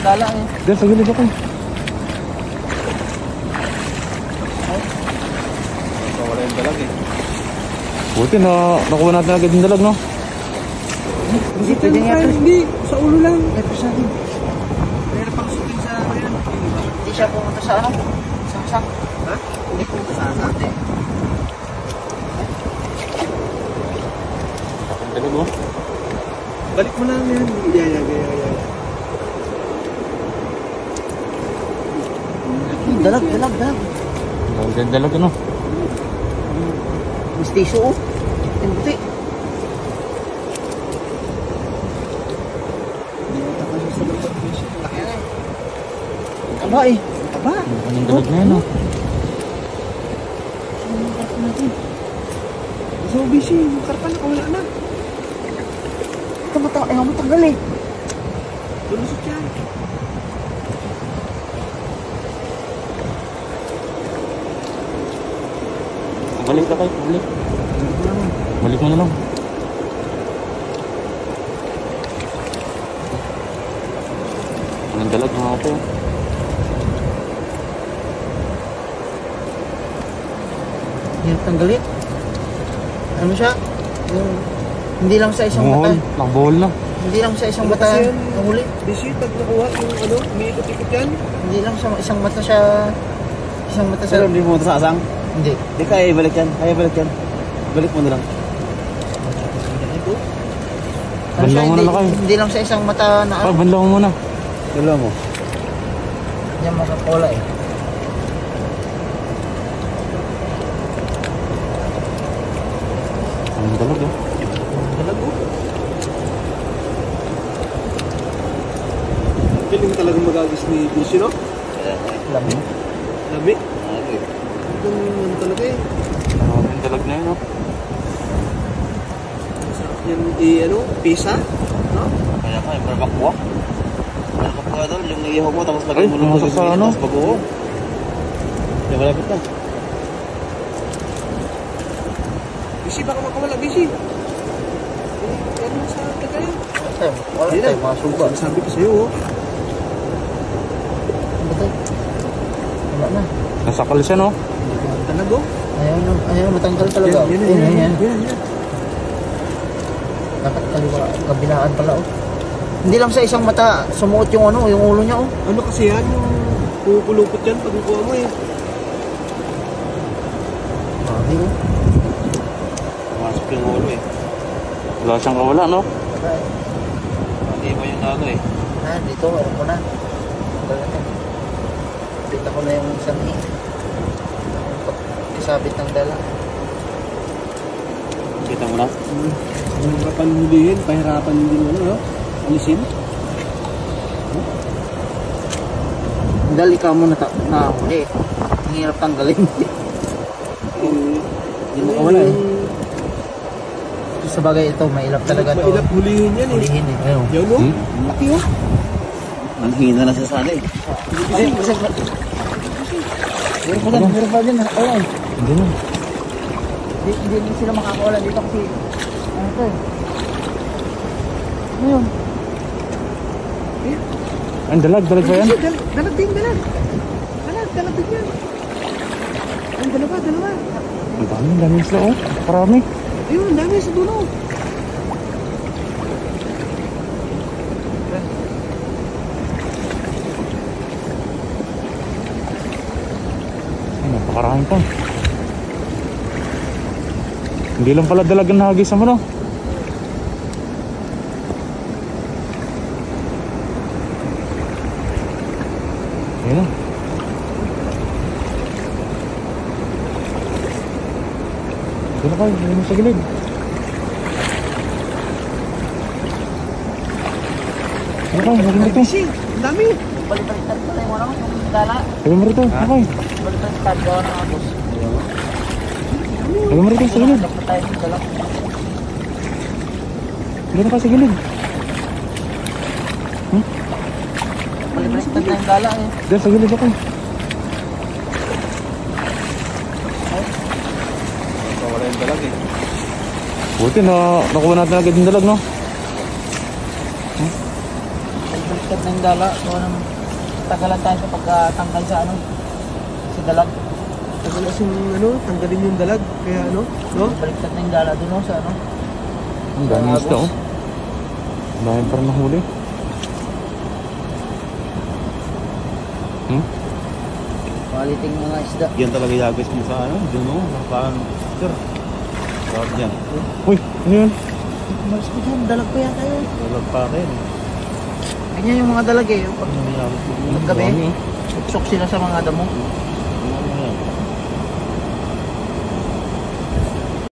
ng dala eh. Diyan, sa gilid ako. Wala yung dalag eh. Buti na nakuha natin agad yung dalag, no? Hindi, pwede nga ito. Hindi, sa ulo lang. Ito sa akin. Meron pang shooting sa ako yan. Hindi siya pumunta sa ano? Saksak. Ha? Hindi pumunta sa asante. Ang dalag, oh. Balik mo lang yan. Gaya. Dalag. Ang dalag, ano? Mistiso, oh. Ang buti. Aba eh. Aba. Ang dalag na yan, oh. Ang karpa natin. So busy. Yung karpa na wala na. Ito matanggal eh. Tulusot yan. Balik ka kayo, balik. Balik mo na lang. Ang dalag mga ito. Yan, tanggalin. Ano siya? Hindi lang sa isang mata. Nakabuhol na. Hindi lang sa isang mata nahuli. Busy, pag nakuha yung umiikot-ikot yan. Hindi lang sa isang mata siya. Isang mata sa... Pero hindi pumunta sa asang? Hindi. Hindi, kaya ibalik yan. Balik mo na lang. Ano siya, Banlaw mo na lang kayo. hindi lang sa isang mata na... Ah, banlaw mo muna. Dalawa mo. Yan makakola eh. Ang dalag, oh. Talago. Galing talagang magagis ni Busy, no? Lami. Lami. Ano talaga eh. Ang dalag na yun, oh. Sarap yan pisa. No? Kaya ka, yung barbakwa. Barbakwa doon, yung iihaw mo, tapos lagay mo Ay, sa ano? Tapos bagoong. Kaya malapit na. Busy, baka makawala, Busy. Yan mo sa tagay. Wala tayo, mga suba. Sabi ko sa'yo, oh. Ano tayo? Wala na. Nasakal siya, no? Talago? Ayaw matanggal talaga. Yan. Dapat kabilaan pala oh. Hindi lang sa isang mata sumuot yung yung ulo niya oh. Ano kasi yan, yung pupulupot yan pag nakuha mo eh. Grabe oh. Pumasok yung ulo eh. Wala siyang kawala, no? Hindi ba yung eh? Dito, meron ko na. Dito ko na yung sanhi. Isabit ng dala. Kita mo na? Pahirapan hulihin, pahirapan din no? Alisin. Dali ka mo nahuli. Ang hirap tanggalin. Hindi mo kawala eh. Sa bagay ito, mailap talaga ito. Mailap hulihin yan eh. Hulihin eh. Ayun. Yan mo? Laki oh. Ang hina na sa sana eh. Meron pa din. Ayun. Hindi na. Hindi sila makakawala dito kasi ano ito eh. Ano yun? Ang dalag ba yan? Dalag din yan. Ang dalawa. Ang dami sila, oh. Parami. Ayun, ang dami sa dulo. Ay, napakarami pa. Hindi lang pala dalagang nahagis mo, no? Ayan na. Dito kayo, ayan mo sa gilid. Dito kayo, lagyan mo rito. Ang dami. Balik-baliktad pala yung yung dala. Lagyan mo rito, dito kayo. Balik-baliktad gawa ng agos. Lagyan mo rito sa gilid. Dapat tayo ng dala. Dito ka sa gilid. Balik-baliktad na yung dala eh. Dito sa gilid ako. Wala yung dalag eh. Buti na nakuha natin agad yung dalag, no? baliktad na yung dala. So, tagalan tayo sa pagkatanggal sa ano, sa dalag. Tagalas yung ano, tanggalin yung dalag. Kaya ano, no? Baliktad na yung dala doon no, sa ano. Ang daming isda oh. Ang daming parang nahuli. Qualiting mga isda. Yan talaga ilagay mo sa ano, doon o, parang, sir. Sarap dyan. Uy, ano yun? Mas ko dyan, dalag pa yata yun. Dalag pa rin. Ganyan yung mga dalag eh. Pag gabi, Dami, oh. suksok sila sa mga damo.